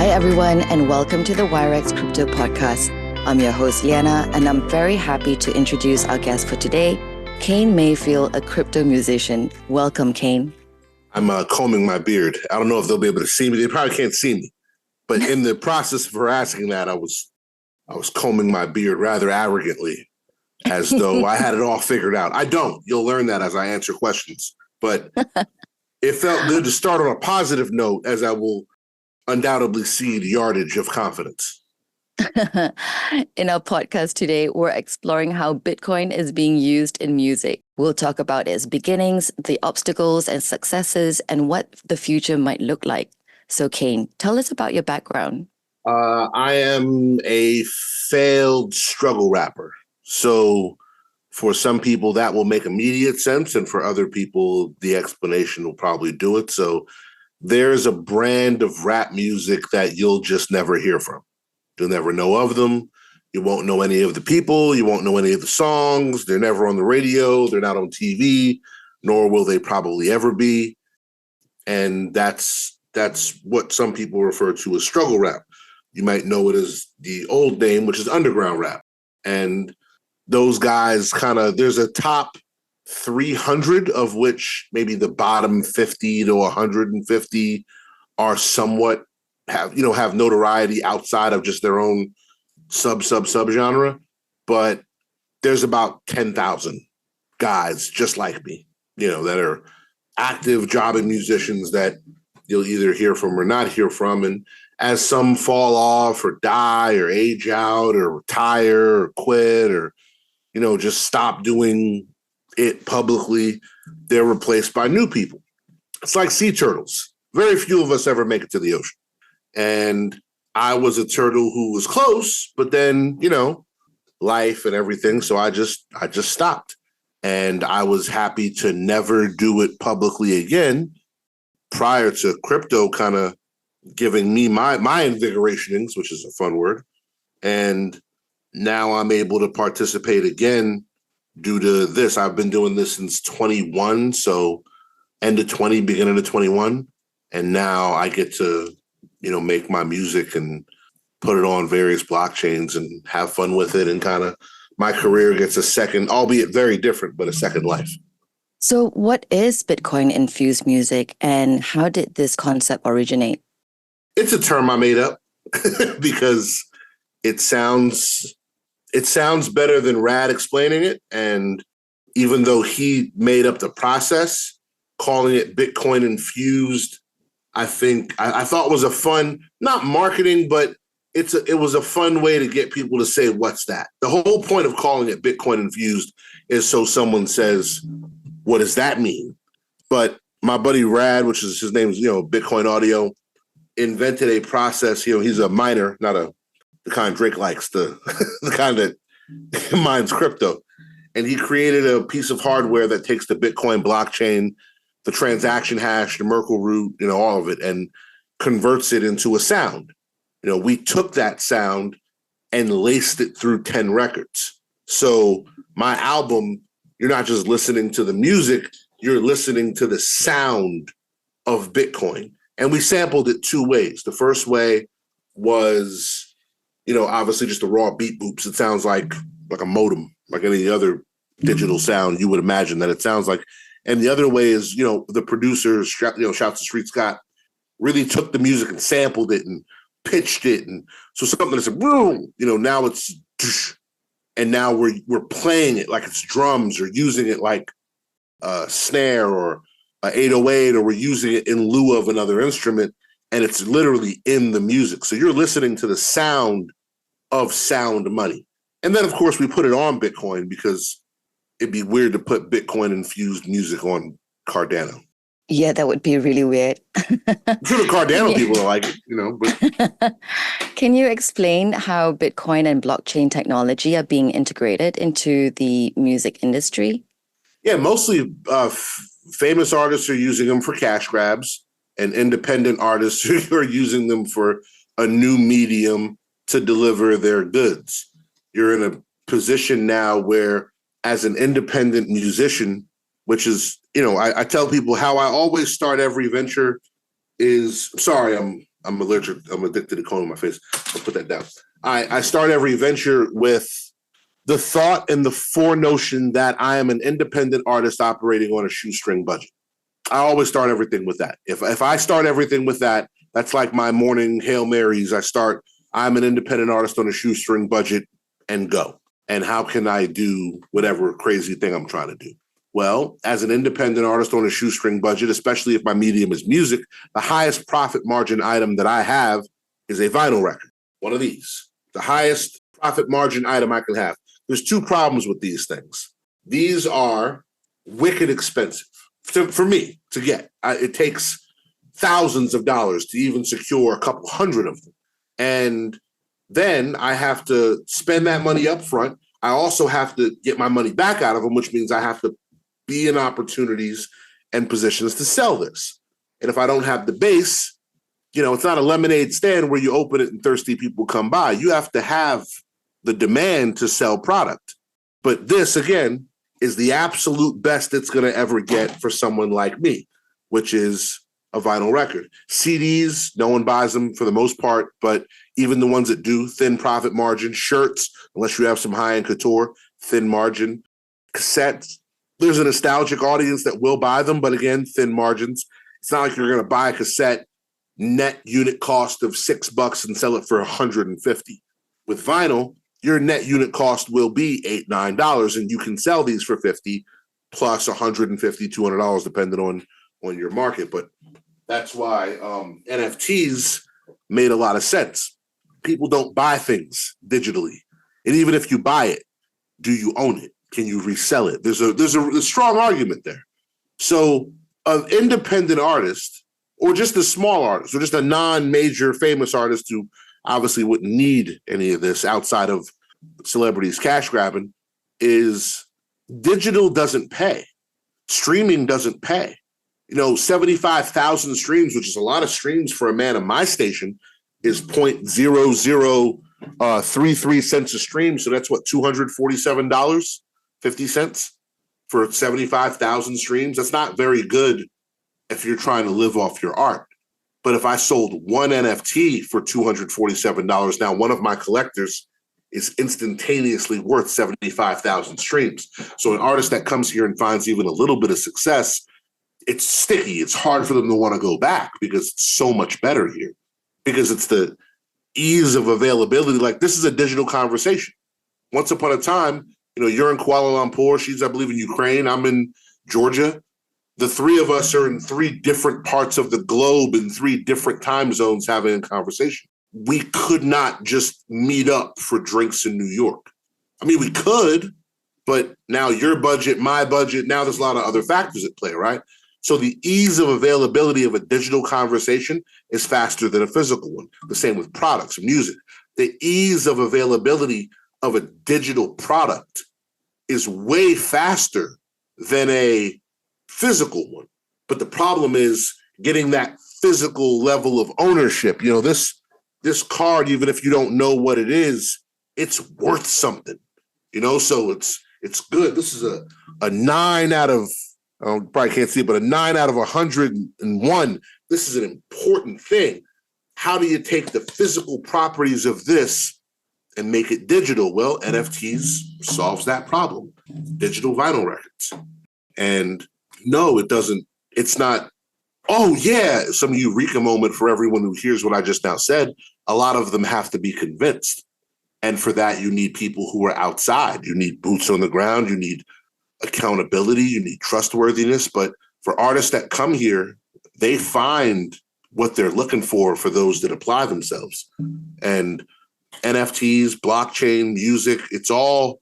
Hi, everyone, and welcome to the Wirex Crypto Podcast. I'm your host, Lianna, and I'm very happy to introduce our guest for today, Kane Mayfield, a crypto musician. Welcome, Kane. I'm combing my beard. I don't know if they'll be able to see me. They probably can't see me. But in the process of her asking that, I was combing my beard rather arrogantly, as though I had it all figured out. I don't. You'll learn that as I answer questions. But it felt good to start on a positive note, as I will undoubtedly see the yardage of confidence. In our podcast today, we're exploring how Bitcoin is being used in music. We'll talk about its beginnings, the obstacles and successes, and what the future might look like. So, Kane, tell us about your background. I am a failed struggle rapper. So for some people, that will make immediate sense. And for other people, the explanation will probably do it. So there's a brand of rap music that you'll just never hear from. You'll never know of them. You won't know any of the people. You won't know any of the songs. They're never on the radio. They're not on TV, nor will they probably ever be. And that's what some people refer to as struggle rap. You might know it as the old name, which is underground rap. And those guys there's a top 300 of which maybe the bottom 50 to 150 are somewhat have notoriety outside of just their own sub genre. But there's about 10,000 guys just like me, that are active jobbing musicians that you'll either hear from or not hear from. And as some fall off or die or age out or retire or quit or, just stop doing it publicly, they're replaced by new people. It's like sea turtles. Very few of us ever make it to the ocean. And I was a turtle who was close, but then, life and everything. So I just stopped. And I was happy to never do it publicly again prior to crypto kind of giving me my invigorationings, which is a fun word. And now I'm able to participate again due to this. I've been doing this since 21, so end of 20, beginning of 21. And now I get to, make my music and put it on various blockchains and have fun with it. And kind of my career gets a second, albeit very different, but a second life. So what is Bitcoin infused music and how did this concept originate? It's a term I made up because it sounds better than Rad explaining it. And even though he made up the process, calling it Bitcoin infused, I thought was a fun, not marketing, but it was a fun way to get people to say, what's that? The whole point of calling it Bitcoin infused is so someone says, what does that mean? But my buddy Rad, which is his name is, Bitcoin Audio, invented a process. He's a miner, not the kind Drake likes, the kind that mines crypto. And he created a piece of hardware that takes the Bitcoin blockchain, the transaction hash, the Merkle root, all of it, and converts it into a sound. We took that sound and laced it through 10 records. So my album, you're not just listening to the music, you're listening to the sound of Bitcoin. And we sampled it two ways. The first way was, obviously just the raw beat boops. It sounds like a modem, like any other digital sound you would imagine that it sounds like. And the other way is, the producers, shouts to Street Scott, really took the music and sampled it and pitched it. And so something that said, boom, now it's, and now we're playing it like it's drums or using it like a snare or a 808, or we're using it in lieu of another instrument. And it's literally in the music. So you're listening to the sound of sound money. And then, of course, we put it on Bitcoin because it'd be weird to put Bitcoin infused music on Cardano. Yeah, that would be really weird. I'm sure the Cardano people are like it, But... Can you explain how Bitcoin and blockchain technology are being integrated into the music industry? Yeah, mostly famous artists are using them for cash grabs, and independent artists are using them for a new medium to deliver their goods. You're in a position now where, as an independent musician, which is, I tell people how I always start every venture is, sorry, I'm I'm allergic. I'm addicted to cone in my face. I'll put that down. I start every venture with the thought and the forenotion that I am an independent artist operating on a shoestring budget. I always start everything with that. If I start everything with that, that's like my morning Hail Marys. I'm an independent artist on a shoestring budget and go. And how can I do whatever crazy thing I'm trying to do? Well, as an independent artist on a shoestring budget, especially if my medium is music, the highest profit margin item that I have is a vinyl record. One of these, the highest profit margin item I can have. There's two problems with these things. These are wicked expensive for me to get. It takes thousands of dollars to even secure a couple hundred of them. And then I have to spend that money up front. I also have to get my money back out of them, which means I have to be in opportunities and positions to sell this. And if I don't have the base, it's not a lemonade stand where you open it and thirsty people come by. You have to have the demand to sell product. But this, again, is the absolute best it's going to ever get for someone like me, which is a vinyl record. CDs, no one buys them for the most part, but even the ones that do, thin profit margin. Shirts, unless you have some high-end couture, thin margin. Cassettes, there's a nostalgic audience that will buy them, but again, thin margins. It's not like you're going to buy a cassette net unit cost of $6 and sell it for $150. With vinyl, your net unit cost will be $8, $9, and you can sell these for $50 plus $150, $200, depending on your market. But that's why NFTs made a lot of sense. People don't buy things digitally. And even if you buy it, do you own it? Can you resell it? There's a strong argument there. So an independent artist, or just a small artist, or just a non-major famous artist who obviously wouldn't need any of this outside of celebrities cash grabbing, is digital doesn't pay. Streaming doesn't pay. 75,000 streams, which is a lot of streams for a man of my station, is 0.0033 cents a stream. So that's what, $247.50 for 75,000 streams. That's not very good if you're trying to live off your art. But if I sold one NFT for $247, now one of my collectors is instantaneously worth 75,000 streams. So an artist that comes here and finds even a little bit of success, it's sticky. It's hard for them to want to go back because it's so much better here. Because it's the ease of availability. Like, this is a digital conversation. Once upon a time, you're in Kuala Lumpur, she's, I believe, in Ukraine, I'm in Georgia. The three of us are in three different parts of the globe in three different time zones having a conversation. We could not just meet up for drinks in New York. I mean, we could, but now your budget, my budget, now there's a lot of other factors at play, right? So the ease of availability of a digital conversation is faster than a physical one. The same with products, music. The ease of availability of a digital product is way faster than a physical one. But the problem is getting that physical level of ownership. This card, even if you don't know what it is, it's worth something. So it's good. This is a 9 out of, I probably can't see it, but a 9 out of 101. This is an important thing. How do you take the physical properties of this and make it digital? Well, NFTs solves that problem. Digital vinyl records. And no, it doesn't. It's not, oh yeah, some eureka moment for everyone who hears what I just now said. A lot of them have to be convinced. And for that, you need people who are outside. You need boots on the ground. You need accountability, you need trustworthiness. But for artists that come here, they find what they're looking for those that apply themselves. And NFTs, blockchain, music, it's all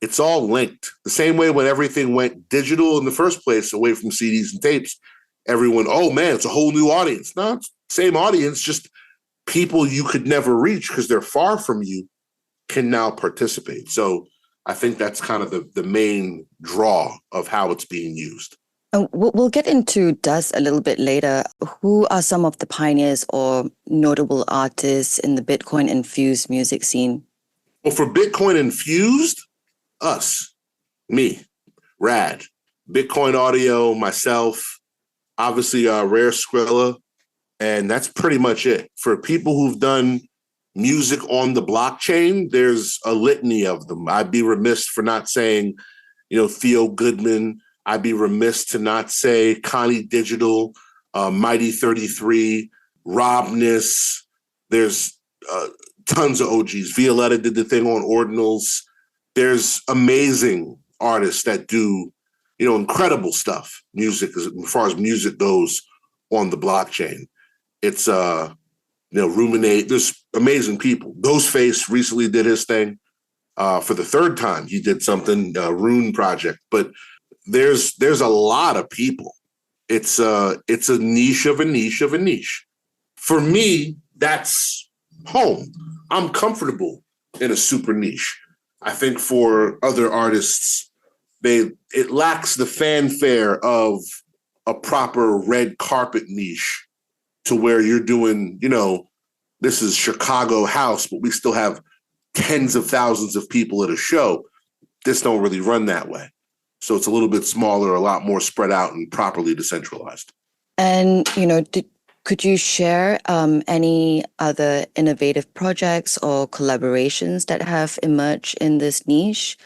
linked. The same way when everything went digital in the first place, away from CDs and tapes, everyone, oh man, it's a whole new audience. No, it's the same audience, just people you could never reach because they're far from you can now participate. So I think that's kind of the main draw of how it's being used. We'll get into dust a little bit later. Who are some of the pioneers or notable artists in the Bitcoin infused music scene? Well, for Bitcoin infused, us, me, Rad, Bitcoin Audio, myself, obviously Rare Skrilla, And that's pretty much it. For people who've done music on the blockchain, there's a litany of them. I'd be remiss for not saying, Theo Goodman. I'd be remiss to not say Connie Digital, Mighty 33, Robness. There's tons of OGs. Violetta did the thing on Ordinals. There's amazing artists that do, incredible stuff, music, as far as music goes on the blockchain. It's, Ruminate. There's amazing people. Ghostface recently did his thing. For the third time, he did something, Rune Project. But there's a lot of people. It's a niche of a niche of a niche. For me, that's home. I'm comfortable in a super niche. I think for other artists, it lacks the fanfare of a proper red carpet niche to where you're doing, this is Chicago house, but we still have tens of thousands of people at a show. This don't really run that way. So it's a little bit smaller, a lot more spread out and properly decentralized. And, could you share any other innovative projects or collaborations that have emerged in this niche?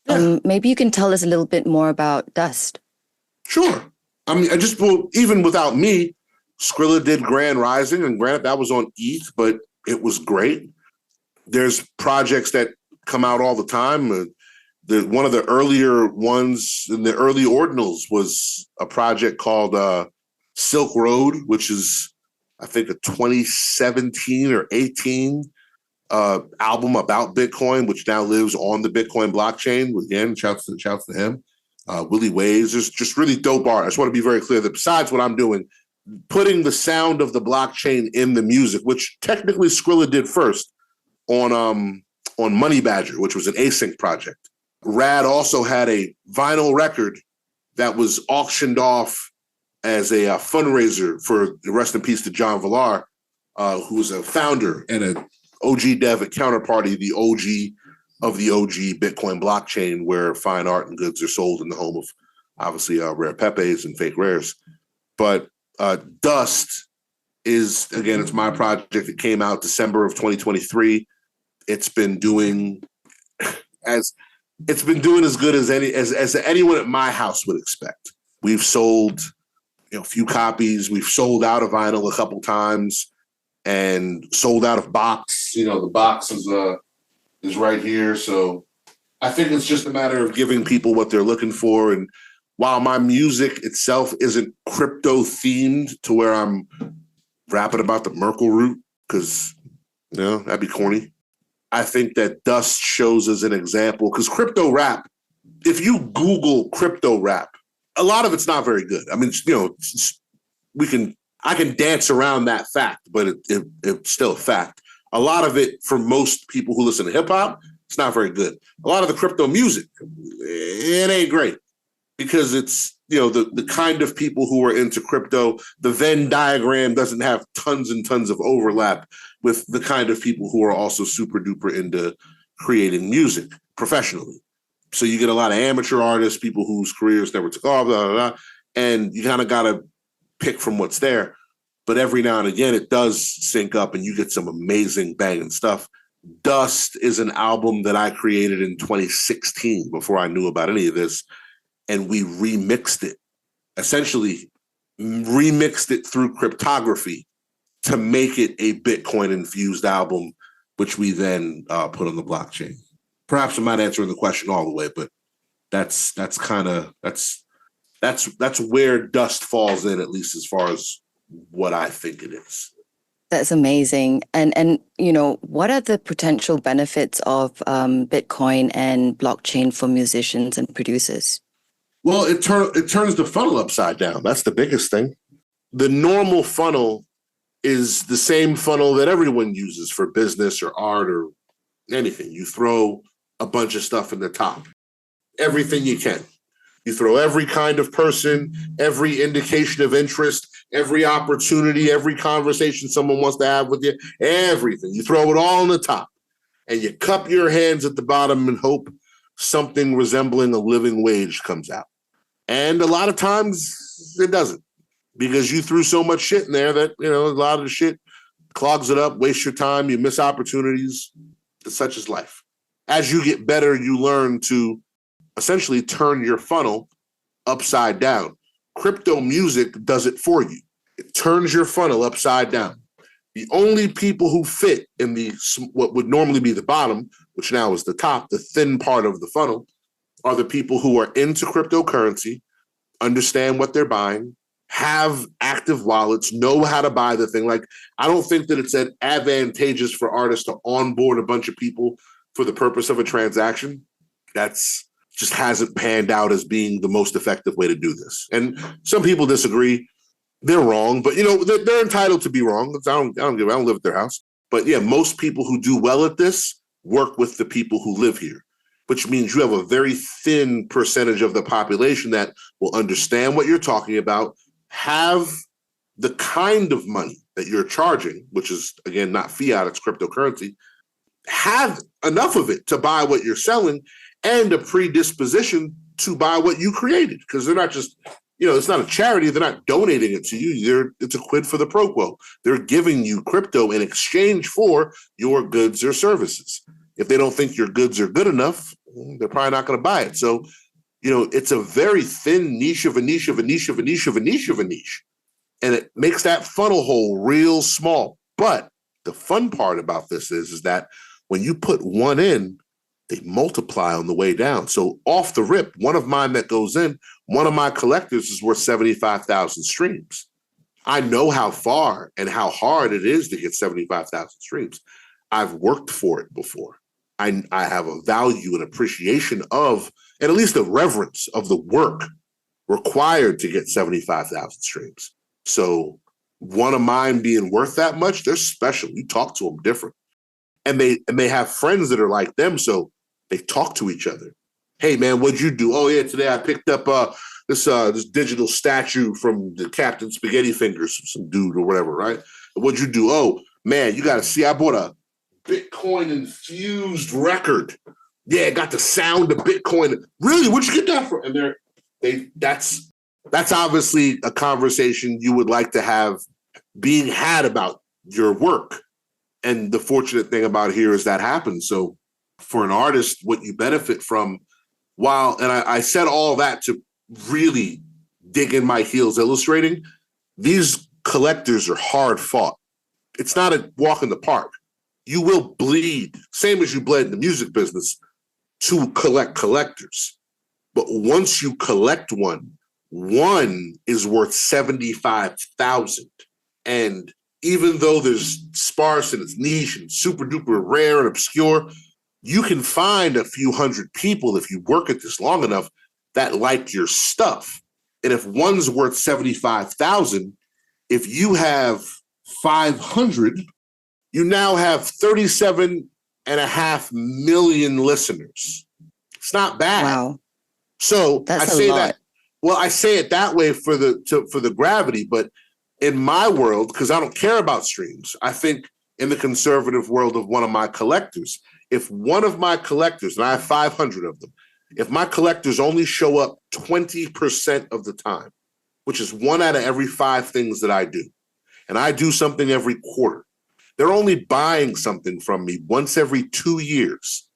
Yeah. Maybe you can tell us a little bit more about Dust. Sure. I mean, even without me, Skrilla did Grand Rising, and granted that was on ETH, but it was great. There's projects that come out all the time. One of the earlier ones in the early ordinals was a project called Silk Road, which is, I think, a 2017 or 18 album about Bitcoin, which now lives on the Bitcoin blockchain. Again, shouts to him. Willie Ways. There's just really dope art. I just want to be very clear that besides what I'm doing, putting the sound of the blockchain in the music, which technically Skrilla did first on Money Badger, which was an async project. Rad also had a vinyl record that was auctioned off as a fundraiser for, rest in peace to John Villar, who was a founder and an OG dev at Counterparty, the OG of the OG Bitcoin blockchain, where fine art and goods are sold in the home of, obviously, rare Pepes and fake rares. But Dust is, again, it's my project. It came out December of 2023. It's been doing as good as anyone at my house would expect. We've sold a few copies. We've sold out of vinyl a couple times and sold out of box. The box is right here. So I think it's just a matter of giving people what they're looking for. And while my music itself isn't crypto themed to where I'm rapping about the Merkle root, because that'd be corny. I think that Dust shows as an example, because crypto rap, if you Google crypto rap, a lot of it's not very good. I mean, I can dance around that fact, but it's still a fact. A lot of it, for most people who listen to hip hop, it's not very good. A lot of the crypto music, it ain't great, because it's, the kind of people who are into crypto, the Venn diagram doesn't have tons and tons of overlap with the kind of people who are also super duper into creating music professionally. So you get a lot of amateur artists, people whose careers never took off, blah, blah, blah, and you kind of got to pick from what's there. But every now and again, it does sync up and you get some amazing banging stuff. Dust is an album that I created in 2016 before I knew about any of this. And we remixed it, essentially remixed it through cryptography to make it a Bitcoin infused album, which we then put on the blockchain. Perhaps I'm not answering the question all the way, but that's where Dust falls in, at least as far as what I think it is. That's amazing. And what are the potential benefits of Bitcoin and blockchain for musicians and producers? Well, it turns the funnel upside down. That's the biggest thing. The normal funnel is the same funnel that everyone uses for business or art or anything. You throw a bunch of stuff in the top, everything you can. You throw every kind of person, every indication of interest, every opportunity, every conversation someone wants to have with you, everything. You throw it all in the top, and you cup your hands at the bottom and hope something resembling a living wage comes out. And a lot of times it doesn't. because you threw so much shit in there that, a lot of the shit clogs it up, wastes your time, you miss opportunities. Such is life. As you get better, you learn to essentially turn your funnel upside down. Crypto music does it for you. It turns your funnel upside down. The only people who fit in what would normally be the bottom, which now is the top, the thin part of the funnel, are the people who are into cryptocurrency, understand what they're buying, have active wallets, know how to buy the thing. Like, I don't think that it's advantageous for artists to onboard a bunch of people for the purpose of a transaction. That's just hasn't panned out as being the most effective way to do this. And some people disagree. They're wrong, but they're entitled to be wrong. I don't live at their house. But yeah, most people who do well at this work with the people who live here, which means you have a very thin percentage of the population that will understand what you're talking about, have the kind of money that you're charging, which is, again, not fiat, it's cryptocurrency, have enough of it to buy what you're selling and a predisposition to buy what you created. Because they're not just, it's not a charity. They're not donating it to you. It's a quid for the pro quo. They're giving you crypto in exchange for your goods or services. If they don't think your goods are good enough, they're probably not going to buy it. So, it's a very thin niche of a niche of a niche of a niche of a niche of a niche. And it makes that funnel hole real small. But the fun part about this is that when you put one in, they multiply on the way down. So off the rip, one of mine that goes in, one of my collectors is worth 75,000 streams. I know how far and how hard it is to get 75,000 streams. I've worked for it before. I have a value and appreciation of, and at least a reverence of the work required to get 75,000 streams. So one of mine being worth that much, they're special. You talk to them different. And they have friends that are like them, so they talk to each other. Hey man, what'd you do? Oh yeah, today I picked up this digital statue from the Captain Spaghetti Fingers, some dude or whatever, right? What'd you do? Oh man, you gotta see, I bought a Bitcoin infused record. Yeah, got the sound of Bitcoin. Really? Where'd you get that from? And that's obviously a conversation you would like to have being had about your work. And the fortunate thing about here is that happens. So for an artist, what you benefit from, and I said all that to really dig in my heels illustrating, these collectors are hard fought. It's not a walk in the park. You will bleed, same as you bled in the music business, to collect collectors. But once you collect one is worth 75,000. And even though there's sparse and it's niche and super duper rare and obscure, you can find a few hundred people if you work at this long enough that like your stuff. And if one's worth 75,000, if you have 500, you now have 37.5 million listeners. It's not bad. Wow. So That's I say a lot. that. Well, I say it that way for the gravity, but in my world, because I don't care about streams, I think in the conservative world of one of my collectors, if one of my collectors, and I have 500 of them, if my collectors only show up 20% of the time, which is 1 out of every 5 things that I do, and I do something every quarter, they're only buying something from me once every 2 years.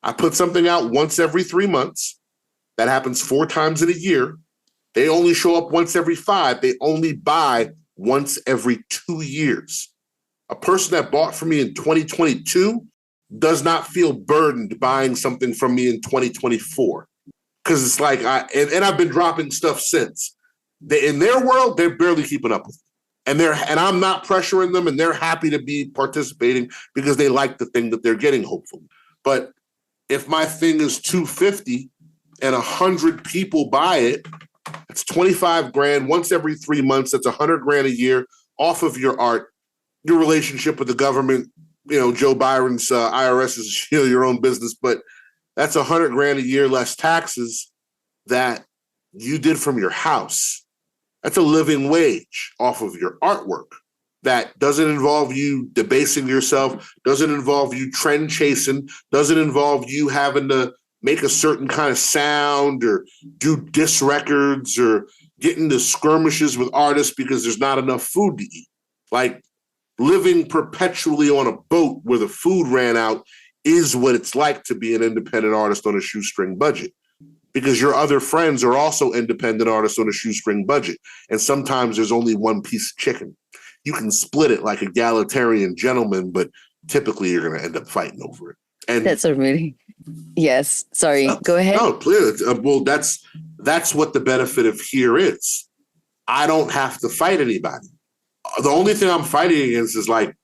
I put something out once every 3 months. That happens 4 times in a year. They only show up once every 5. They only buy once every 2 years. A person that bought from me in 2022 does not feel burdened buying something from me in 2024. Because it's like, and I've been dropping stuff since. In their world, they're barely keeping up with it. And I'm not pressuring them, and they're happy to be participating because they like the thing that they're getting, hopefully. But if my thing is $250 and 100 people buy it, it's 25 grand once every 3 months. That's 100 grand a year off of your art. Your relationship with the government, Joe Byron's IRS is your own business, but that's 100 grand a year less taxes that you did from your house. That's a living wage off of your artwork. That doesn't involve you debasing yourself, doesn't involve you trend chasing, doesn't involve you having to make a certain kind of sound or do diss records or get into skirmishes with artists because there's not enough food to eat. Like living perpetually on a boat where the food ran out is what it's like to be an independent artist on a shoestring budget, because your other friends are also independent artists on a shoestring budget. And sometimes there's only one piece of chicken. You can split it like egalitarian gentleman, but typically you're going to end up fighting over it. And That's a really, yes. Sorry, go ahead. No, clearly. Well, that's what the benefit of here is. I don't have to fight anybody. The only thing I'm fighting against is like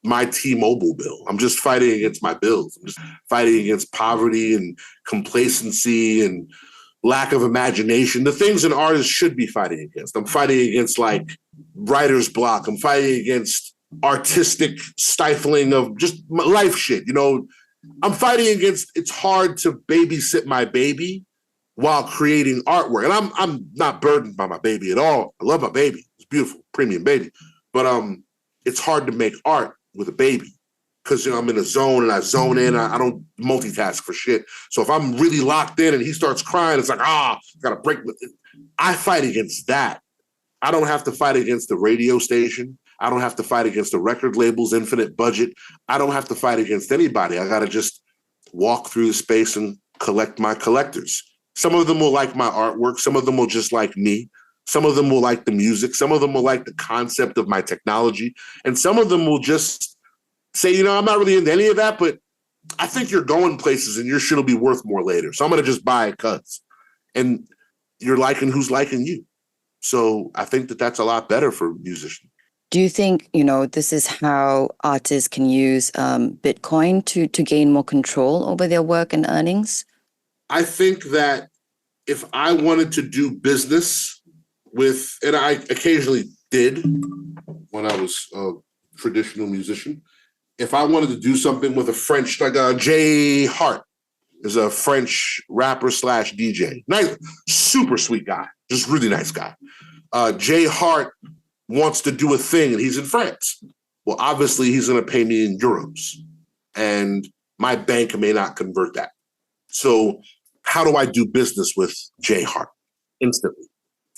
my T-Mobile bill. I'm just fighting against my bills. I'm just fighting against poverty and complacency and lack of imagination. The things an artist should be fighting against. I'm fighting against like writer's block. I'm fighting against artistic stifling of just life shit. You know, I'm fighting against, it's hard to babysit my baby while creating artwork. And I'm not burdened by my baby at all. I love my baby. It's beautiful, premium baby. But it's hard to make art with a baby because, you know, I'm in a zone and I zone in. I don't multitask for shit. So if I'm really locked in and he starts crying, it's like, gotta break. I fight against that. I don't have to fight against the radio station. I don't have to fight against the record label's infinite budget. I don't have to fight against anybody. I got to just walk through the space and collect my collectors. Some of them will like my artwork. Some of them will just like me. Some of them will like the music. Some of them will like the concept of my technology. And some of them will just say, you know, I'm not really into any of that, but I think you're going places and your shit will be worth more later. So I'm going to just buy it cuts. And you're liking who's liking you. So I think that that's a lot better for musicians. Do you think, you know, this is how artists can use Bitcoin to gain more control over their work and earnings? I think that if I wanted to do business with, and I occasionally did when I was a traditional musician, if I wanted to do something with a French, like Jay Hart is a French rapper / DJ. Nice, super sweet guy, just really nice guy. Jay Hart wants to do a thing and he's in France. Well, obviously he's going to pay me in euros and my bank may not convert that. So how do I do business with Jay Hart? Instantly,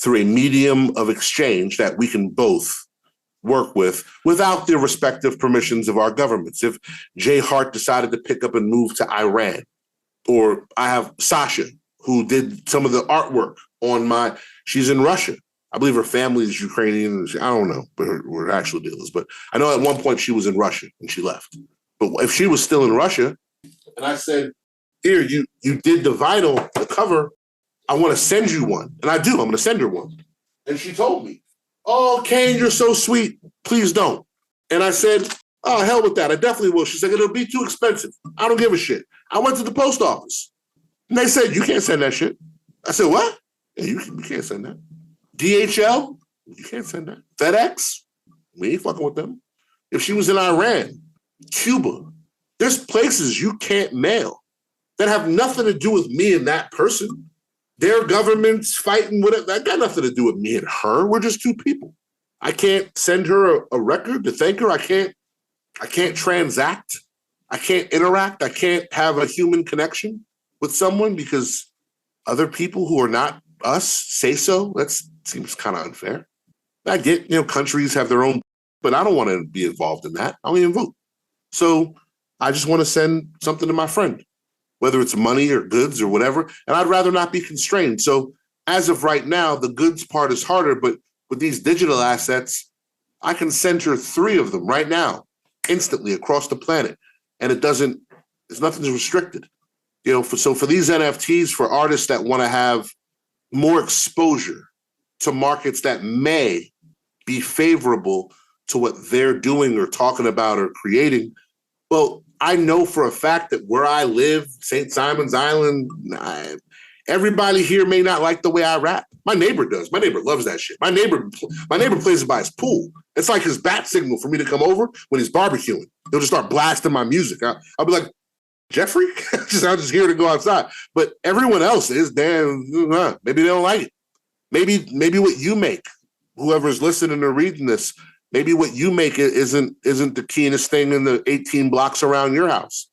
through a medium of exchange that we can both work with without the respective permissions of our governments. If Jay Hart decided to pick up and move to Iran, or I have Sasha, who did some of the artwork on she's in Russia. I believe her family is Ukrainian. I don't know but her actual deal is. But I know at one point she was in Russia and she left. But if she was still in Russia, and I said, here, you did the vinyl, the cover, I want to send you one. And I do. I'm going to send her one. And she told me, oh, Kane, you're so sweet. Please don't. And I said, oh, hell with that. I definitely will. She's like, it'll be too expensive. I don't give a shit. I went to the post office. And they said, you can't send that shit. I said, what? Yeah, you can't send that. DHL? You can't send that. FedEx? We ain't fucking with them. If she was in Iran, Cuba, there's places you can't mail that have nothing to do with me and that person. Their government's fighting with it. That got nothing to do with me and her. We're just two people. I can't send her a record to thank her. I can't transact. I can't interact. I can't have a human connection with someone because other people who are not us say so. That seems kind of unfair. I get, countries have their own, but I don't want to be involved in that. I don't even vote. So I just want to send something to my friend, whether it's money or goods or whatever. And I'd rather not be constrained. So as of right now, the goods part is harder, but with these digital assets, I can send her 3 of them right now, instantly across the planet. And nothing's restricted. So for these NFTs, for artists that want to have more exposure to markets that may be favorable to what they're doing or talking about or creating, well, I know for a fact that where I live, St. Simon's Island, everybody here may not like the way I rap. My neighbor does. My neighbor loves that shit. My neighbor plays it by his pool. It's like his bat signal for me to come over when he's barbecuing. He'll just start blasting my music. I'll be like, Jeffrey? I'm just here to go outside. But everyone else is, damn, maybe they don't like it. Maybe what you make, whoever's listening or reading this, maybe what you make isn't the keenest thing in the 18 blocks around your house.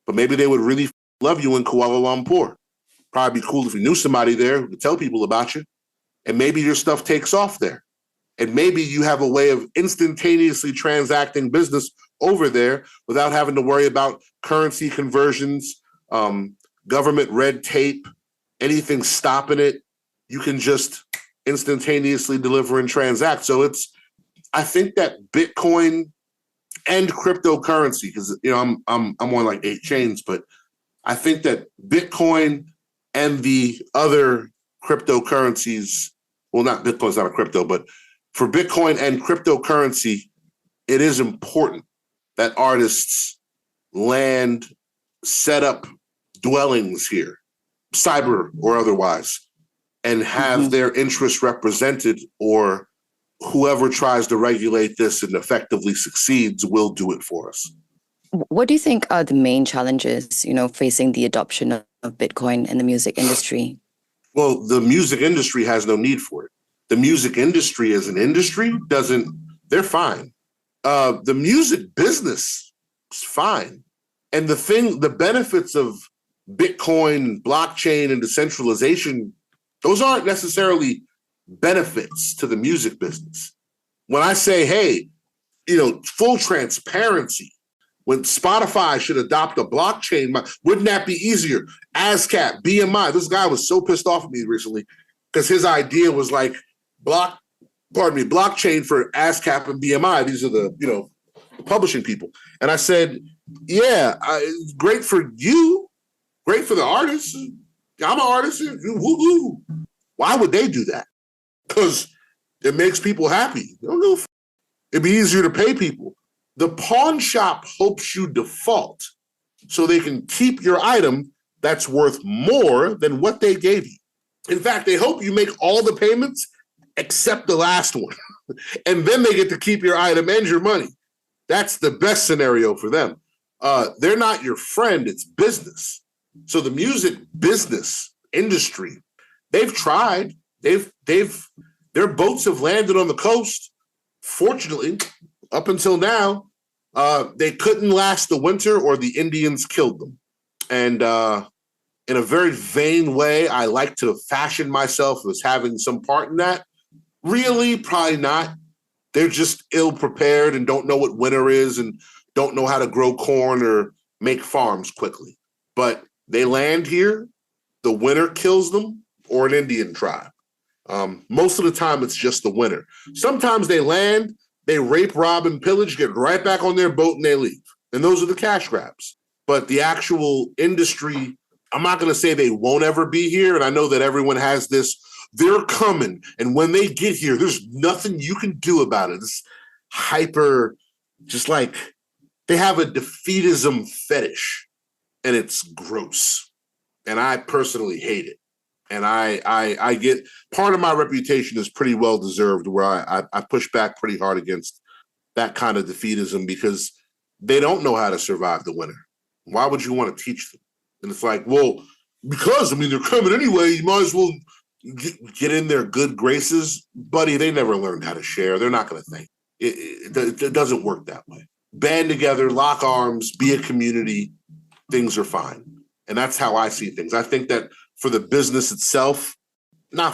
But maybe they would really love you in Kuala Lumpur. Probably be cool if you knew somebody there who could tell people about you. And maybe your stuff takes off there. And maybe you have a way of instantaneously transacting business over there without having to worry about currency conversions, government red tape, anything stopping it. You can just instantaneously deliver and transact. So I think that Bitcoin and cryptocurrency, because I'm on like 8 chains, but I think that Bitcoin and the other cryptocurrencies, well, not Bitcoin's not a crypto, but for Bitcoin and cryptocurrency, it is important that artists land, set up dwellings here, cyber or otherwise, and have their interests represented, or whoever tries to regulate this and effectively succeeds will do it for us. What do you think are the main challenges, facing the adoption of Bitcoin in the music industry? Well, the music industry has no need for it. The music industry as an industry they're fine. The music business is fine. And the benefits of Bitcoin, blockchain, and decentralization, those aren't necessarily benefits to the music business. When I say, hey, full transparency, when Spotify should adopt a blockchain, wouldn't that be easier? ASCAP, BMI. This guy was so pissed off at me recently because his idea was like blockchain for ASCAP and BMI. These are the publishing people. And I said, yeah, great for you, great for the artists. I'm an artist. Woo-hoo. Why would they do that? Because it makes people happy. It'd be easier to pay people. The pawn shop hopes you default so they can keep your item that's worth more than what they gave you. In fact, they hope you make all the payments except the last one. And then they get to keep your item and your money. That's the best scenario for them. They're not your friend, it's business. So the music business industry, they've tried. Their boats have landed on the coast. Fortunately, up until now, they couldn't last the winter or the Indians killed them. And in a very vain way, I like to fashion myself as having some part in that. Really, probably not. They're just ill-prepared and don't know what winter is and don't know how to grow corn or make farms quickly. But they land here, the winter kills them, or an Indian tribe. Most of the time, it's just the winter. Sometimes they land, they rape, rob, and pillage, get right back on their boat, and they leave. And those are the cash grabs. But the actual industry, I'm not going to say they won't ever be here. And I know that everyone has this, they're coming. And when they get here, there's nothing you can do about it. It's hyper, just like they have a defeatism fetish. And it's gross. And I personally hate it. And I get, part of my reputation is pretty well deserved, where I push back pretty hard against that kind of defeatism because they don't know how to survive the winter. Why would you want to teach them? And it's like, well, because, they're coming anyway, you might as well get in their good graces. Buddy, they never learned how to share. They're not going to think. It doesn't work that way. Band together, lock arms, be a community, things are fine. And that's how I see things. I think that for the business itself, there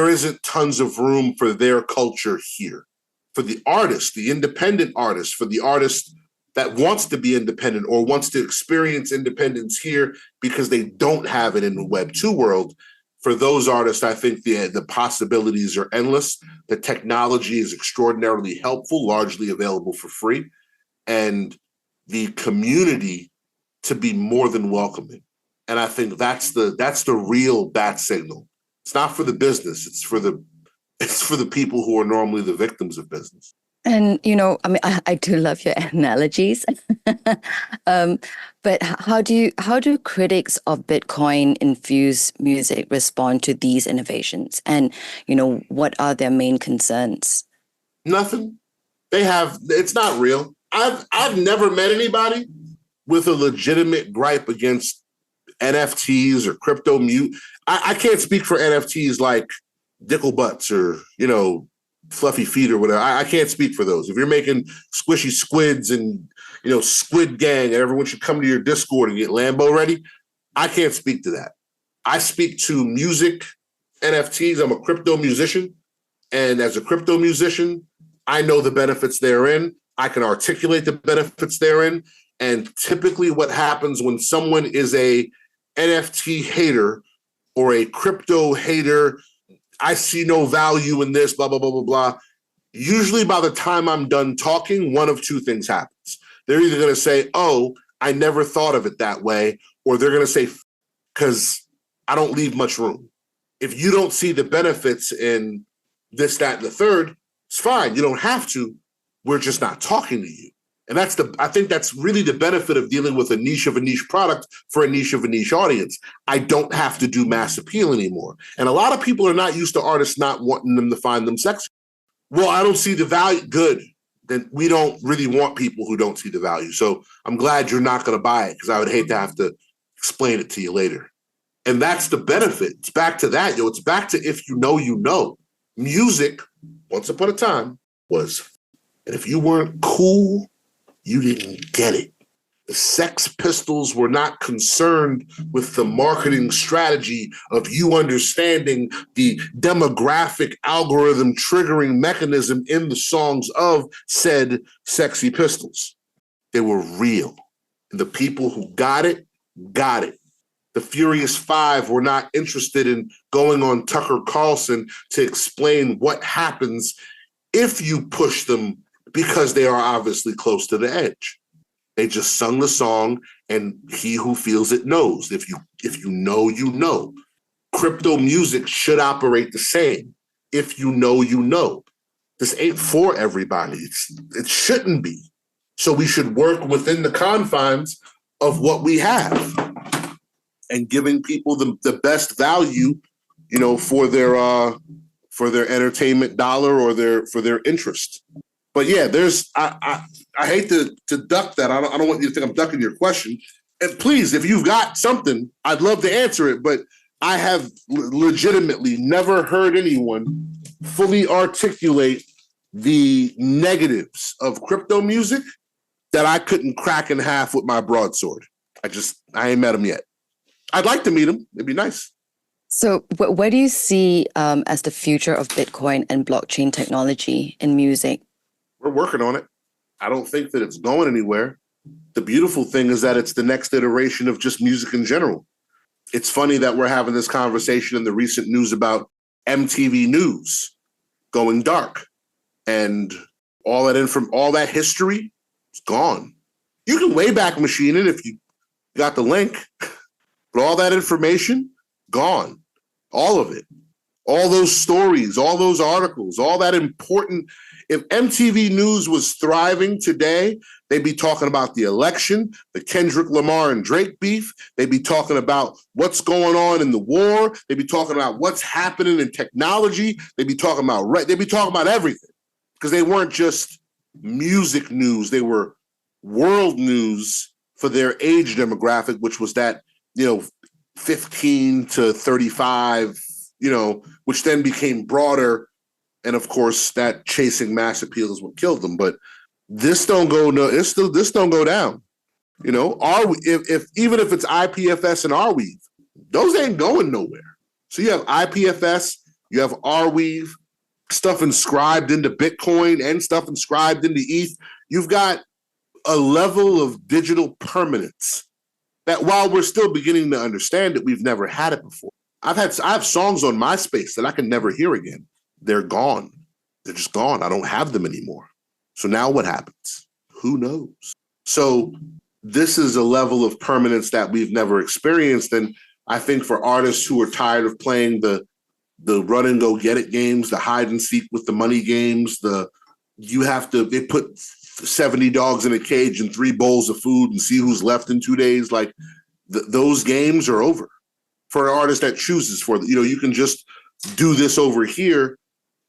isn't tons of room for their culture here. For the artist, the independent artist, for the artist that wants to be independent or wants to experience independence here because they don't have it in the Web 2 world, for those artists, I think the possibilities are endless. The technology is extraordinarily helpful, largely available for free, and the community to be more than welcoming. And I think that's the real bat signal. It's not for the business. It's for the people who are normally the victims of business. And, I do love your analogies. But how do critics of Bitcoin infused music respond to these innovations? And, what are their main concerns? Nothing. It's not real. I've never met anybody with a legitimate gripe against NFTs or crypto mute. I can't speak for NFTs like Dickle Butts or, Fluffy Feet or whatever. I can't speak for those. If you're making squishy squids and, Squid Gang and everyone should come to your Discord and get Lambo ready, I can't speak to that. I speak to music NFTs. I'm a crypto musician. And as a crypto musician, I know the benefits therein. I can articulate the benefits therein. And typically what happens when someone is a NFT hater or a crypto hater, I see no value in this, blah, blah, blah, blah, blah. Usually by the time I'm done talking, one of two things happens. They're either going to say, oh, I never thought of it that way, or they're going to say, because I don't leave much room. If you don't see the benefits in this, that, and the third, it's fine. You don't have to. We're just not talking to you. And I think that's really the benefit of dealing with a niche of a niche product for a niche of a niche audience. I don't have to do mass appeal anymore. And a lot of people are not used to artists not wanting them to find them sexy. Well, I don't see the value. Good. Then we don't really want people who don't see the value. So I'm glad you're not going to buy it, because I would hate to have to explain it to you later. And that's the benefit. It's back to that, yo. It's back to if you know, you know. Music, once upon a time, was, and if you weren't cool, you didn't get it. The Sex Pistols were not concerned with the marketing strategy of you understanding the demographic algorithm triggering mechanism in the songs of said Sexy Pistols. They were real. And the people who got it, got it. The Furious Five were not interested in going on Tucker Carlson to explain what happens if you push them, because they are obviously close to the edge. They just sung the song, and he who feels it knows. If you know, you know. Crypto music should operate the same. If you know, you know. This ain't for everybody. It shouldn't be. So we should work within the confines of what we have and giving people the best value, for their entertainment dollar or for their interest. But yeah, I hate to duck that. I don't want you to think I'm ducking your question. And please, if you've got something, I'd love to answer it. But I have legitimately never heard anyone fully articulate the negatives of crypto music that I couldn't crack in half with my broadsword. I ain't met them yet. I'd like to meet them. It'd be nice. So where do you see as the future of Bitcoin and blockchain technology in music? We're working on it. I don't think that it's going anywhere. The beautiful thing is that it's the next iteration of just music in general. It's funny that we're having this conversation in the recent news about MTV News going dark, and all that history is gone. You can Wayback Machine it if you got the link, but all that information, gone. All of it. All those stories, all those articles, all that important. If MTV News was thriving today, they'd be talking about the election, the Kendrick Lamar and Drake beef. They'd be talking about what's going on in the war. They'd be talking about what's happening in technology. They'd be talking about everything, because they weren't just music news. They were world news for their age demographic, which was that, 15 to 35, which then became broader. And of course, that chasing mass appeal is what killed them. But this don't go down. If even if it's IPFS and Arweave, those ain't going nowhere. So you have IPFS, you have Arweave, stuff inscribed into Bitcoin and stuff inscribed into ETH. You've got a level of digital permanence that, while we're still beginning to understand it, we've never had it before. I have songs on MySpace that I can never hear again. They're gone. They're just gone. I don't have them anymore. So now what happens? Who knows? So this is a level of permanence that we've never experienced. And I think for artists who are tired of playing the run and go get it games, the hide and seek with the money games, they put 70 dogs in a cage and 3 bowls of food and see who's left in 2 days. Like those games are over for an artist that chooses you can just do this over here,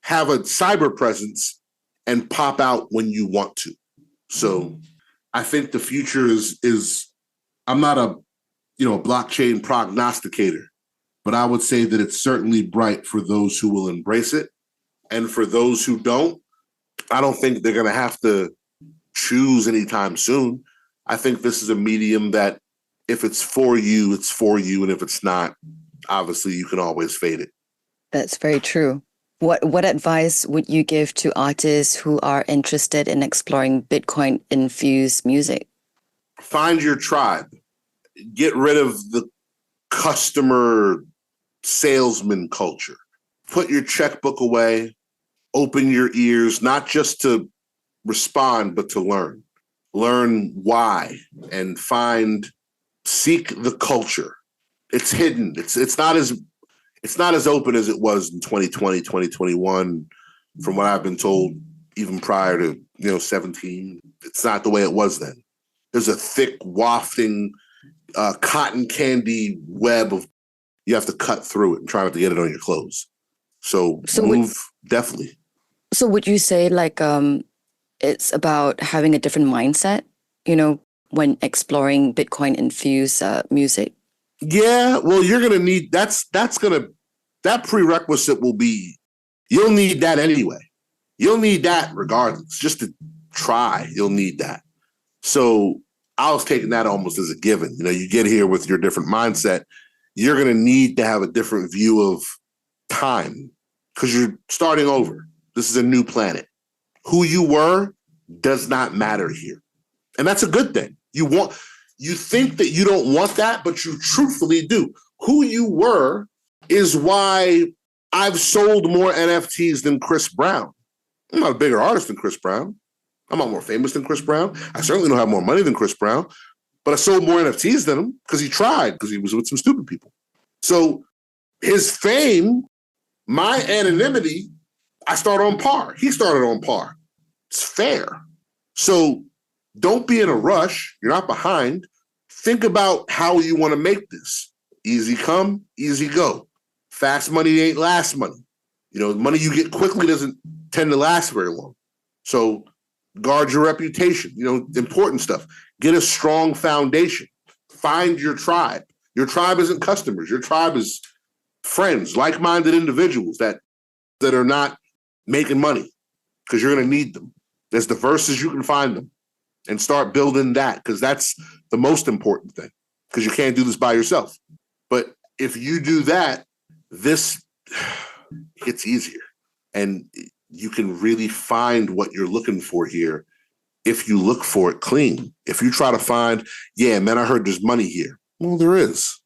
have a cyber presence, and pop out when you want to. So I think the future is I'm not a blockchain prognosticator, but I would say that it's certainly bright for those who will embrace it. And for those who don't, I don't think they're going to have to choose anytime soon. I think this is a medium that if it's for you, it's for you. And if it's not, obviously you can always fade it. That's very true. What advice would you give to artists who are interested in exploring Bitcoin infused music? Find your tribe. Get rid of the customer salesman culture. Put your checkbook away. Open your ears, not just to respond, but to learn. Learn why and seek the culture. It's hidden. It's not as open as it was in 2020, 2021, from what I've been told, even prior to 17. It's not the way it was then. There's a thick, wafting, cotton candy web of you have to cut through it and try not to get it on your clothes. So definitely. So would you say it's about having a different mindset, when exploring Bitcoin infused music? Yeah, well, you're gonna need that prerequisite will be, you'll need that anyway. You'll need that regardless. Just to try, you'll need that. So I was taking that almost as a given. You get here with your different mindset, you're gonna need to have a different view of time because you're starting over. This is a new planet. Who you were does not matter here. And that's a good thing. You think that you don't want that, but you truthfully do. Who you were is why I've sold more NFTs than Chris Brown. I'm not a bigger artist than Chris Brown. I'm not more famous than Chris Brown. I certainly don't have more money than Chris Brown, but I sold more NFTs than him because he tried, because he was with some stupid people. So his fame, my anonymity, I started on par. He started on par. It's fair. So don't be in a rush. You're not behind. Think about how you want to make this. Easy come, easy go. Fast money ain't last money. Money you get quickly doesn't tend to last very long. So guard your reputation, important stuff. Get a strong foundation. Find your tribe. Your tribe isn't customers. Your tribe is friends, like-minded individuals that are not making money, because you're going to need them. As diverse as you can find them, and start building that, because that's the most important thing, because you can't do this by yourself. But if you do that, this gets easier, and you can really find what you're looking for here if you look for it clean. If you try to find, yeah, man, I heard there's money here. Well, there is.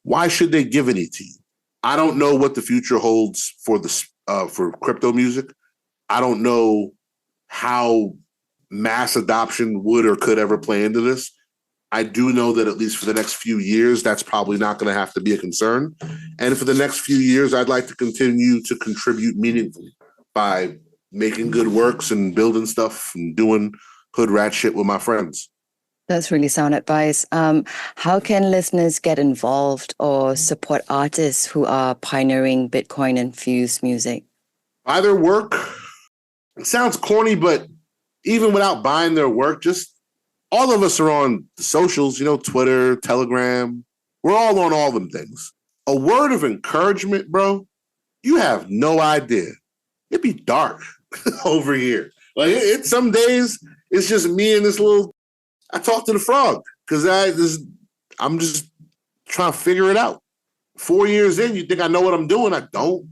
Why should they give any to you? I don't know what the future holds for crypto music. I don't know how mass adoption would or could ever play into this. I do know that at least for the next few years, that's probably not going to have to be a concern. And for the next few years, I'd like to continue to contribute meaningfully by making good works and building stuff and doing hood rat shit with my friends. That's really sound advice. How can listeners get involved or support artists who are pioneering Bitcoin infused music? Buy their work. It sounds corny, but even without buying their work, just all of us are on the socials, Twitter, Telegram. We're all on all them things. A word of encouragement, bro, you have no idea. It'd be dark over here. Like some days, it's just me and this I talk to the frog because I'm just trying to figure it out. 4 years in, you think I know what I'm doing. I don't,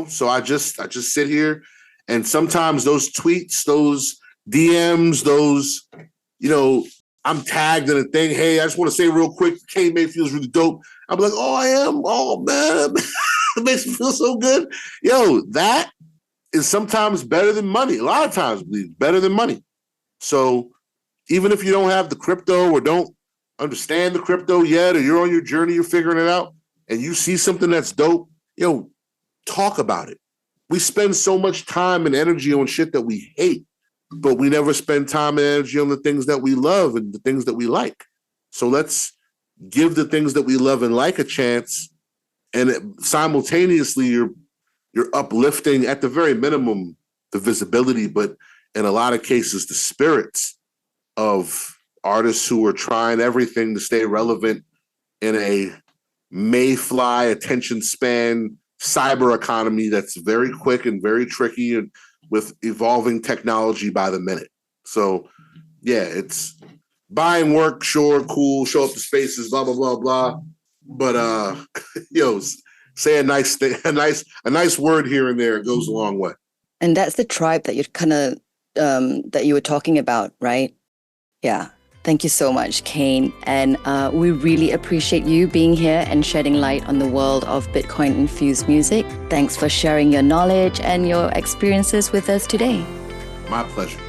so I just sit here, and sometimes those tweets, those DMs, those, I'm tagged in a thing. Hey, I just want to say real quick, Kane Mayfield's really dope. I'm like, oh, I am. Oh, man. It makes me feel so good. That is sometimes better than money. A lot of times better than money. So even if you don't have the crypto or don't understand the crypto yet, or you're on your journey, you're figuring it out, and you see something that's dope, talk about it. We spend so much time and energy on shit that we hate, but we never spend time and energy on the things that we love and the things that we like. So let's give the things that we love and like a chance, and simultaneously you're uplifting, at the very minimum, the visibility, but in a lot of cases, the spirits of artists who are trying everything to stay relevant in a mayfly attention span cyber economy that's very quick and very tricky, and with evolving technology by the minute. So yeah, it's buying work, sure, cool, show up to spaces, blah, blah, blah, blah. But say a nice thing, a nice word here and there. It goes a long way. And that's the tribe that you're kind of that you were talking about, right? Yeah. Thank you so much, Kane. And we really appreciate you being here and shedding light on the world of Bitcoin-infused music. Thanks for sharing your knowledge and your experiences with us today. My pleasure.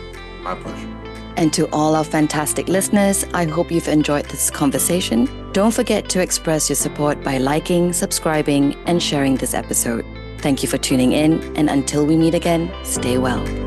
My pleasure. And to all our fantastic listeners, I hope you've enjoyed this conversation. Don't forget to express your support by liking, subscribing, and sharing this episode. Thank you for tuning in, and until we meet again, stay well.